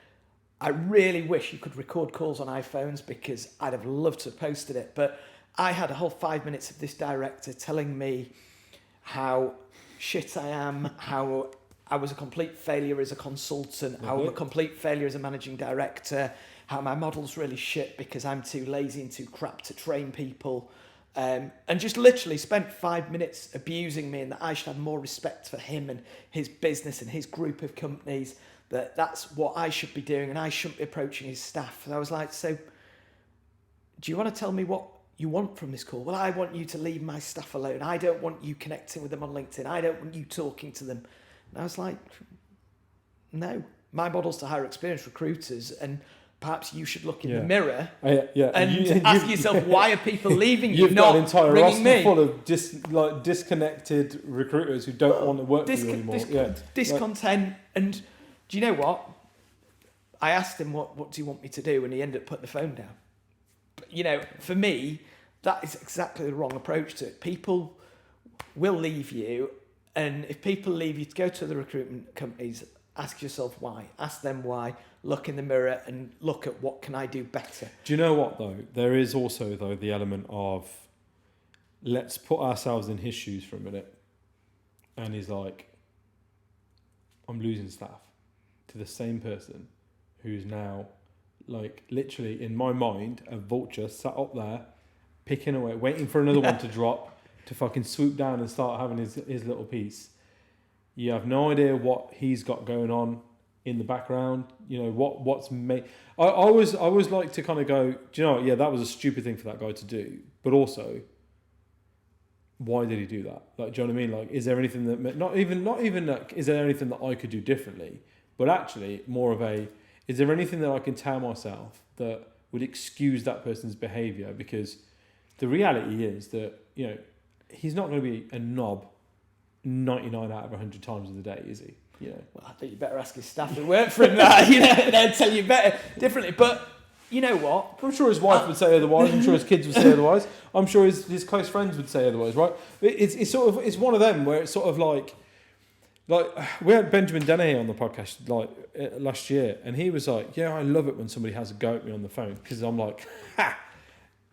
I really wish you could record calls on iPhones because I'd have loved to have posted it. But I had a whole 5 minutes of this director telling me how shit I am, how I was a complete failure as a consultant, how I'm a complete failure as a managing director, how my model's really shit because I'm too lazy and too crap to train people. And just literally spent 5 minutes abusing me and that I should have more respect for him and his business and his group of companies, that that's what I should be doing and I shouldn't be approaching his staff. And I was like, so do you want to tell me what you want from this call. Well, I want you to leave my staff alone. I don't want you connecting with them on LinkedIn. I don't want you talking to them. And I was like, no, my model's to hire experienced recruiters, and perhaps you should look in the mirror and ask yourself, why are people leaving you? You've got an entire roster full of disconnected recruiters who don't want to work for you anymore. Discontent. And do you know what? I asked him, what do you want me to do? And he ended up putting the phone down. But, for me, that is exactly the wrong approach to it. People will leave you. And if people leave you to go to the recruitment companies, ask yourself why. Ask them why. Look in the mirror and look at what can I do better. Do you know what, though? There is also, though, the element of let's put ourselves in his shoes for a minute. And he's like, I'm losing staff to the same person who's now, like, literally, in my mind, a vulture sat up there, picking away, waiting for another one to drop, to fucking swoop down and start having his little piece. You have no idea what he's got going on in the background. What's made. I always like to kind of go, do you know what? Yeah, that was a stupid thing for that guy to do. But also, why did he do that? Like, do you know what I mean? Like, is there anything that not even that, is there anything that I could do differently? But actually, more of a, is there anything that I can tell myself that would excuse that person's behaviour? Because the reality is that he's not going to be a knob 99 out of 100 times of the day, is he? Well, I think you better ask his staff who work for him that. They'll tell you better differently. But you know what? I'm sure his wife would say otherwise. I'm sure his kids would say otherwise. I'm sure his close friends would say otherwise, right? It's sort of, it's one of them where it's sort of like we had Benjamin Dennehy on the podcast last year, and he was like, "Yeah, I love it when somebody has a go at me on the phone because I'm like, ha,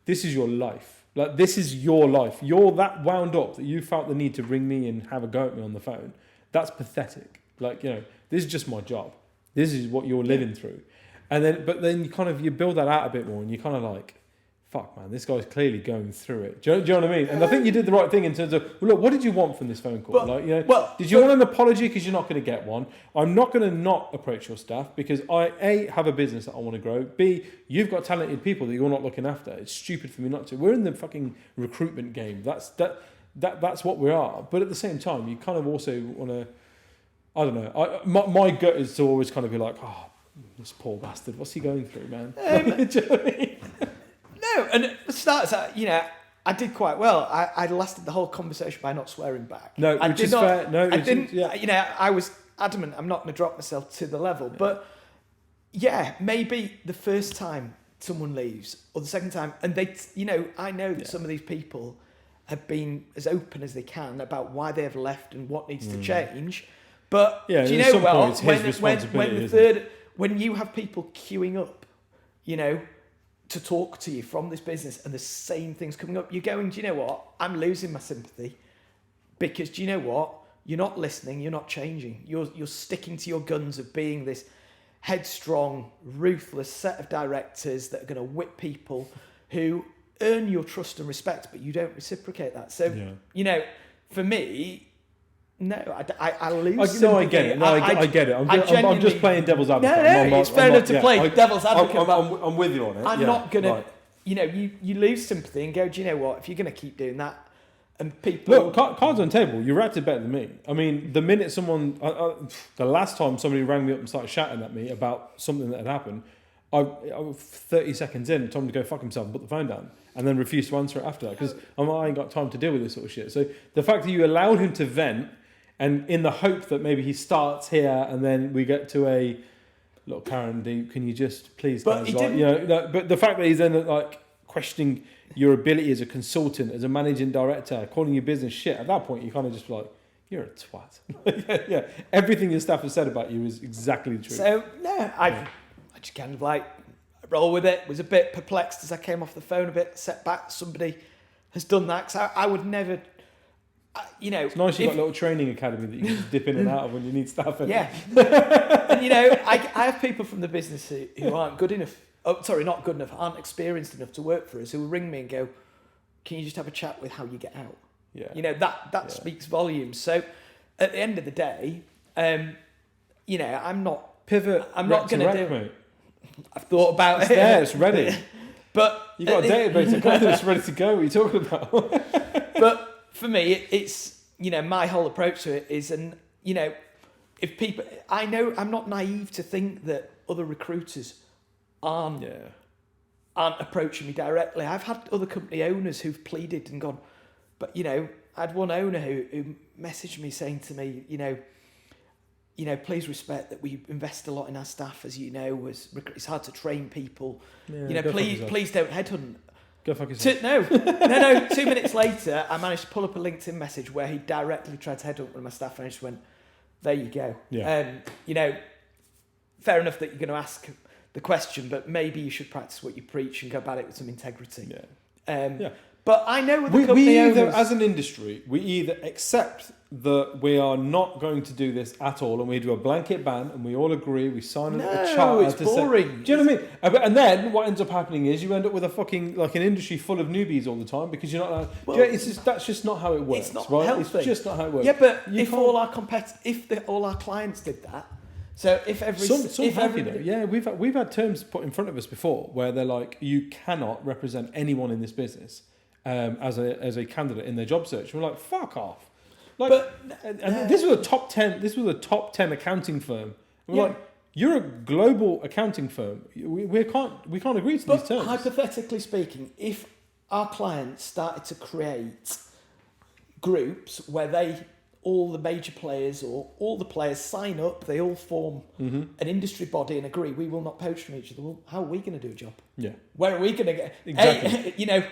this is your life. Like, this is your life. You're that wound up that you felt the need to ring me and have a go at me on the phone. That's pathetic. Like, this is just my job. This is what you're living through." And then you build that out a bit more, and you're kind of like, fuck, man, this guy's clearly going through it. Do you know what I mean? And I think you did the right thing in terms of, well, look, what did you want from this phone call? Did you want an apology because you're not going to get one? I'm not going to not approach your staff because I, A, have a business that I want to grow. B, you've got talented people that you're not looking after. It's stupid for me not to. We're in the fucking recruitment game. That's what we are. But at the same time, you kind of also want to, I don't know. My gut is to always kind of be like, oh, this poor bastard, what's he going through, man? Do you know what I mean? No, and at the start, I did quite well. I lasted the whole conversation by not swearing back. No, I which did is not, fair. No, I didn't. Yeah. I was adamant. I'm not going to drop myself to the level. Yeah. But yeah, maybe the first time someone leaves, or the second time, and they, I know that some of these people have been as open as they can about why they have left and what needs to change. But do you know well when you have people queuing up, to talk to you from this business and the same things coming up, you're going, do you know what? I'm losing my sympathy because do you know what? You're not listening. You're not changing. You're sticking to your guns of being this headstrong, ruthless set of directors that are going to whip people who earn your trust and respect, but you don't reciprocate that. So, for me, no, I lose sympathy. No, I get it. No, I get it. I'm just playing devil's advocate. No, it's fair enough to play devil's advocate. I'm with you on it. I'm not going to, you lose sympathy and go, do you know what? If you're going to keep doing that, and people... Look, cards on the table, you reacted better than me. I mean, the minute someone... the last time somebody rang me up and started shouting at me about something that had happened, I 30 seconds in, told him to go fuck himself and put the phone down, and then refused to answer it after that, because I ain't got time to deal with this sort of shit. So the fact that you allowed him to vent, and in the hope that maybe he starts here and then we get to a, look, Karandeep, can you just please, guys, but the fact that he's then questioning your ability as a consultant, as a managing director, calling your business shit, at that point you kind of just like, you're a twat. yeah, everything your staff has said about you is exactly the truth. So I just kind of roll with it. Was a bit perplexed as I came off the phone, a bit set back. Somebody has done that because I would never. It's nice you've got a little training academy that you can just dip in and out of when you need staff. Yeah. And I have people from the business who aren't good enough. Oh, sorry, not good enough. Aren't experienced enough to work for us. Who will ring me and go, "Can you just have a chat with how you get out?" Yeah. That speaks volumes. So at the end of the day, I'm not pivot. I'm not going to do. Mate. I've thought about it. There, it's ready. But You've got a database of candidates ready to go. What are you talking about? But for me, it's, my whole approach to it is, and, if people, I know I'm not naive to think that other recruiters aren't approaching me directly. I've had other company owners who've pleaded and gone, but, I had one owner who messaged me saying to me, please respect that we invest a lot in our staff, as you know, it's hard to train people. Yeah, please don't headhunt. Go fuck yourself. No. 2 minutes later, I managed to pull up a LinkedIn message where he directly tried to headhunt one of my staff, and I just went, there you go. Yeah. Fair enough that you're going to ask the question, but maybe you should practice what you preach and go about it with some integrity. Yeah. But I know with the company owners, as an industry, we either accept that we are not going to do this at all, and we do a blanket ban, and we all agree, we sign a charter. It's boring. Say, do you know what I mean? And then what ends up happening is you end up with a fucking an industry full of newbies all the time because you're not allowed. Well, that's just not how it works. It's not right? healthy. It's just not how it works. Yeah, but if all our all our clients did that, so if we've had terms put in front of us before where they're like, you cannot represent anyone in this business as a candidate in their job search. We're like, fuck off. This was a top 10. This was a top 10 accounting firm. We're like, you're a global accounting firm. We can't agree to these terms. Hypothetically speaking, if our clients started to create groups where all the major players or all the players sign up, they all form an industry body and agree, we will not poach from each other. Well, how are we going to do a job? Yeah. Where are we going to get? Exactly.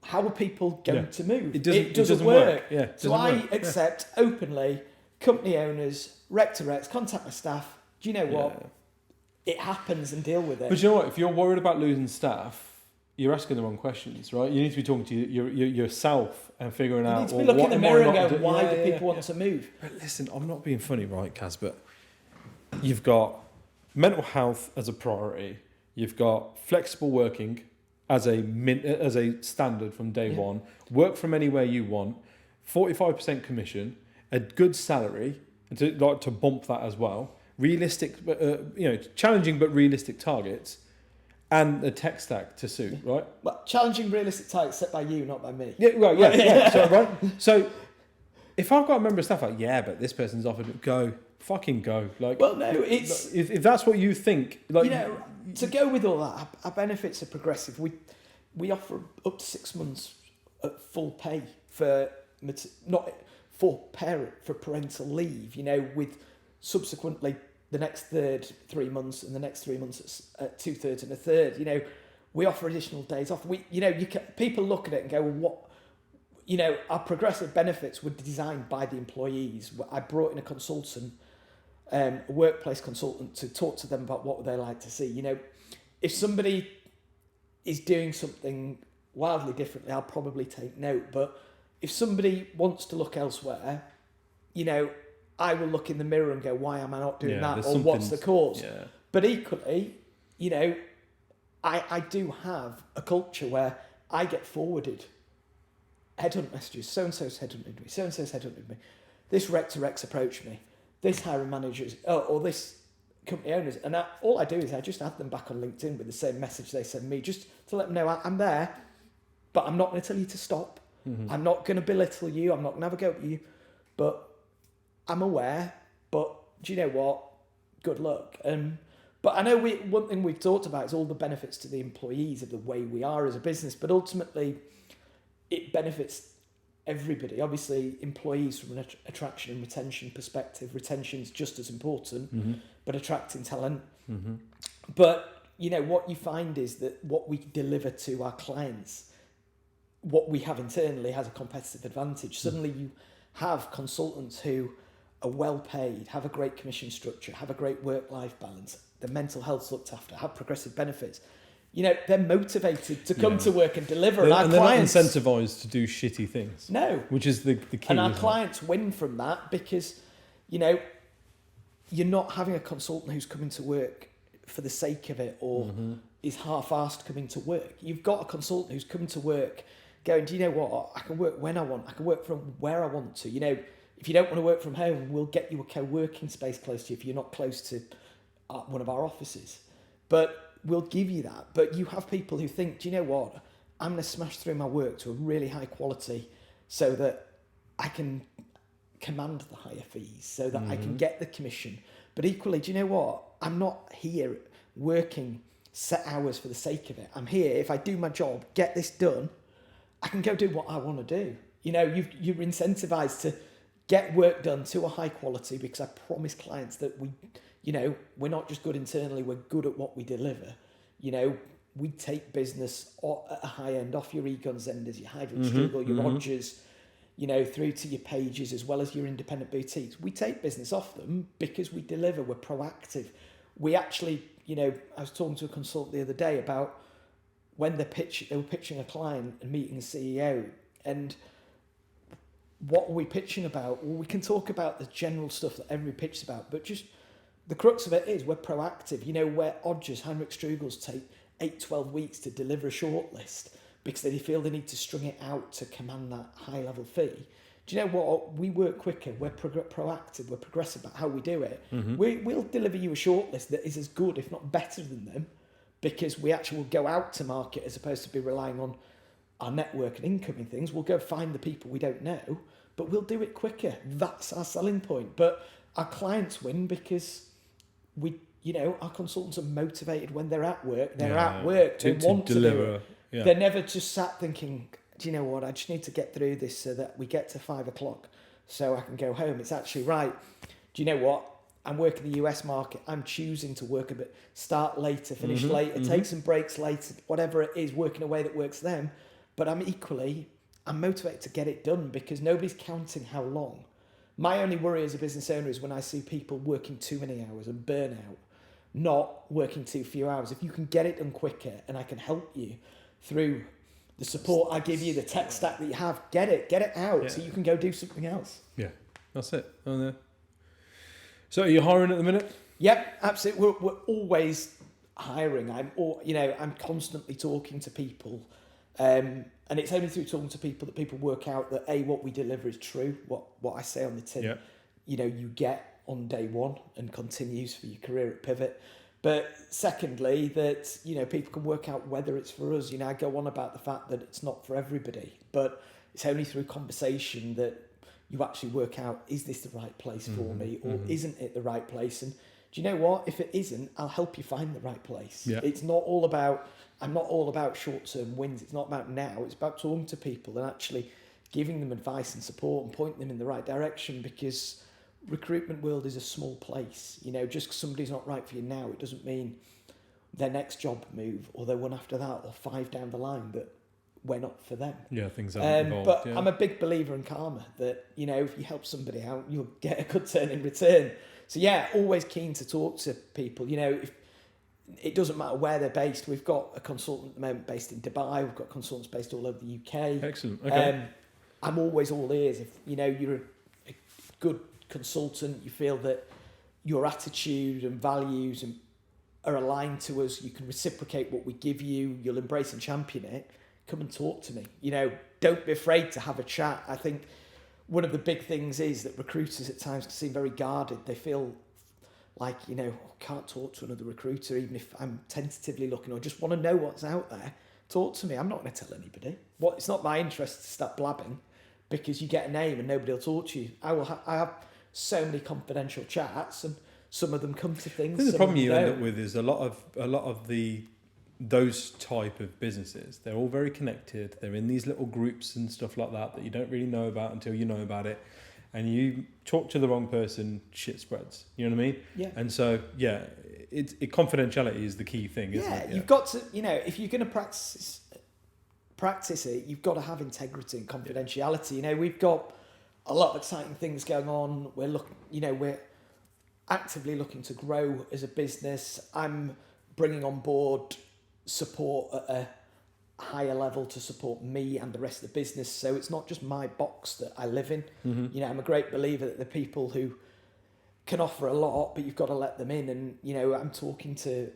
How are people going to move? It doesn't work. Yeah. So I accept openly company owners, rec to recs, contact my staff. Do you know what? It happens and deal with it. But you know what? If you're worried about losing staff, you're asking the wrong questions, right? You need to be talking to yourself and figuring out. You need to be looking in the mirror and go, why do people want to move? But listen, I'm not being funny, right, Kaz? But you've got mental health as a priority. You've got flexible working as a standard from day one. Work from anywhere you want. 45% commission. A good salary to bump that as well. Realistic, challenging but realistic targets. And a tech stack to suit, right? Well, challenging realistic targets set by you, not by me. Yeah, well, yeah. So, right. So, if I've got a member of staff like, but this person's offered it, fucking go. Well, no, it's if that's what you think, to go with all that, our benefits are progressive. We offer up to 6 months at full pay for parental leave. With subsequently the next 3 months, and the next 3 months at 2/3 and a third. We offer additional days off. People look at it and go, well, what? Our progressive benefits were designed by the employees. I brought in a consultant, a workplace consultant, to talk to them about what they like to see. If somebody is doing something wildly differently, I'll probably take note. But if somebody wants to look elsewhere, I will look in the mirror and go, why am I not doing that? Or what's the cause? Yeah. But equally, I do have a culture where I get forwarded headhunt messages. So-and-so's headhunted me. So-and-so's headhunted me. This rec to recs approached me. This hiring manager's, or this company owners. And all I do is I just add them back on LinkedIn with the same message they send me, just to let them know I'm there, but I'm not going to tell you to stop. Mm-hmm. I'm not going to belittle you. I'm not going to have a go at you, but I'm aware. But do you know what? Good luck. But I know one thing we've talked about is all the benefits to the employees of the way we are as a business, but ultimately it benefits everybody. Obviously, employees from an attraction and retention perspective, retention's just as important, mm-hmm. but attracting talent. Mm-hmm. But, what you find is that what we deliver to our clients, what we have internally has a competitive advantage. Suddenly you have consultants who are well paid, have a great commission structure, have a great work-life balance, their mental health's looked after, have progressive benefits. They're motivated to come to work and deliver. And they're not incentivized to do shitty things. No. Which is the key. And our clients win from that because, you're not having a consultant who's coming to work for the sake of it or mm-hmm. is half-assed coming to work. You've got a consultant who's coming to work going, do you know what? I can work when I want. I can work from where I want to. If you don't want to work from home, we'll get you a co-working space close to you if you're not close to one of our offices. But we'll give you that. But you have people who think, do you know what? I'm going to smash through my work to a really high quality so that I can command the higher fees, so that I can get the commission. But equally, do you know what? I'm not here working set hours for the sake of it. I'm here, if I do my job, get this done, I can go do what I want to do. You know, you're incentivized to get work done to a high quality, because I promise clients that we're not just good internally, we're good at what we deliver. You know, we take business at a high end, off your Egon's Enders, your Hydro Struggle, your Rogers, you know, through to your Pages, as well as your independent boutiques. We take business off them because we deliver, we're proactive. We actually, you know, I was talking to a consultant the other day about when they were pitching a client and meeting a CEO, and what are we pitching about? Well, we can talk about the general stuff that everybody pitches about, but just the crux of it is we're proactive. You know, where Odgers, Heinrich Strugels take 8-12 weeks to deliver a shortlist because they feel they need to string it out to command that high level fee. Do you know what? We work quicker, we're proactive, we're progressive about how we do it. We'll deliver you a shortlist that is as good, if not better than them, because we actually will go out to market as opposed to be relying on our network and incoming things. We'll go find the people we don't know, but we'll do it quicker. That's our selling point. But our clients win because our consultants are motivated when they're at work. They're at work. They want to deliver. Yeah. They're never just sat thinking, do you know what? I just need to get through this so that we get to 5:00 so I can go home. It's actually right. Do you know what? I'm working the US market. I'm choosing to work a bit, start later, finish later, take some breaks later, whatever it is, work in a way that works for them. But I'm motivated to get it done because nobody's counting how long. My only worry as a business owner is when I see people working too many hours and burnout, not working too few hours. If you can get it done quicker and I can help you through the support I give you, the tech stack that you have, get it out so you can go do something else. Yeah, that's it. So are you hiring at the minute? Yep, absolutely. We're always hiring. I'm constantly talking to people. And it's only through talking to people that people work out that what we deliver is true. What I say on the tin, you get on day one and continues for your career at Pivot. But secondly, that, people can work out whether it's for us. I go on about the fact that it's not for everybody, but it's only through conversation that you actually work out, is this the right place for me or isn't it the right place? And do you know what? If it isn't, I'll help you find the right place. Yeah. I'm not all about short-term wins. It's not about now. It's about talking to people and actually giving them advice and support and pointing them in the right direction, because recruitment world is a small place. Just because somebody's not right for you now, it doesn't mean their next job move or their one after that or 5 down the line that we're not for them. Yeah, things haven't evolved. But I'm a big believer in karma, that, if you help somebody out, you'll get a good turn in return. So yeah, always keen to talk to people. If it doesn't matter where they're based. We've got a consultant at the moment based in Dubai. We've got consultants based all over the UK. Excellent. Okay. I'm always all ears. If you're a good consultant, you feel that your attitude and values are aligned to us, you can reciprocate what we give you, you'll embrace and champion it, come and talk to me. Don't be afraid to have a chat. I think one of the big things is that recruiters at times can seem very guarded. They feel like, can't talk to another recruiter even if I'm tentatively looking or just want to know what's out there. Talk to me. I'm not going to tell anybody. It's not my interest to start blabbing because you get a name and nobody will talk to you. I have so many confidential chats, and some of them come to things. I think the problem you end up with is a lot of those type of businesses. They're all very connected. They're in these little groups and stuff like that you don't really know about until you know about it. And you talk to the wrong person, shit spreads. You know what I mean? Yeah. And so, confidentiality is the key thing, isn't it? Yeah, you've got to, if you're going to practice it, you've got to have integrity and confidentiality. We've got a lot of exciting things going on. We're actively looking to grow as a business. I'm bringing on board support at a higher level to support me and the rest of the business, so it's not just my box that I live in. I'm a great believer that the people who can offer a lot, but you've got to let them in. And I'm talking to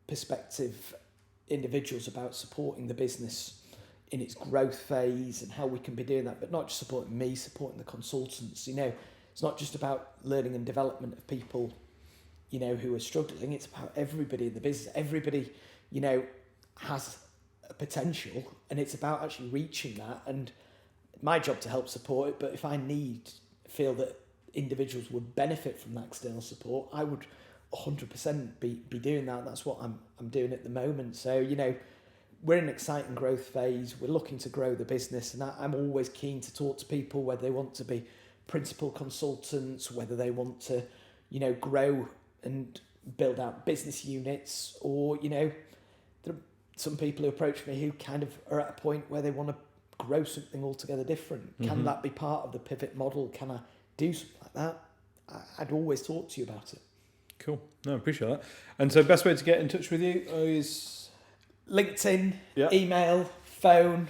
prospective individuals about supporting the business in its growth phase and how we can be doing that, but not just supporting me, supporting the consultants. It's not just about learning and development of people who are struggling. It's about everybody in the business. Everybody has a potential, and it's about actually reaching that. And my job to help support it, but if I feel that individuals would benefit from that external support, I would 100% be doing that. That's what I'm doing at the moment. So, we're in an exciting growth phase. We're looking to grow the business, and I'm always keen to talk to people, whether they want to be principal consultants, whether they want to, grow and build out business units, or, there are some people who approach me who kind of are at a point where they want to grow something altogether different. Can that be part of the pivot model? Can I do something like that? I'd always talk to you about it. Cool. No, I appreciate that. And so best way to get in touch with you is LinkedIn, email, phone.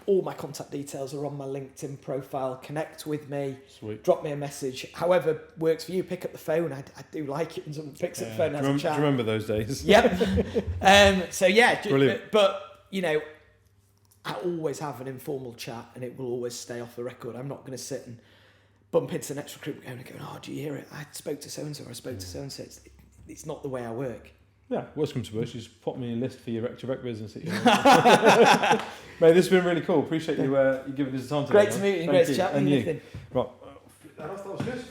All my contact details are on my LinkedIn profile. Connect with me. Sweet. Drop me a message. However works for you. Pick up the phone. I do like it when someone picks up the phone and has a chat. Do you remember those days? Yep. Brilliant. But I always have an informal chat, and it will always stay off the record. I'm not going to sit and bump into the next recruitment and go, "Oh, do you hear it? I spoke to so-and-so, or I spoke to so-and-so." It's not the way I work. Yeah, worst comes to worst, you just pop me a list for your rec business. Mate, this has been really cool. Appreciate you giving us the time today. Great to meet you. Great to chat with you, Nathan. Right. That was good.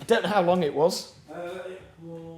I don't know how long it was. It was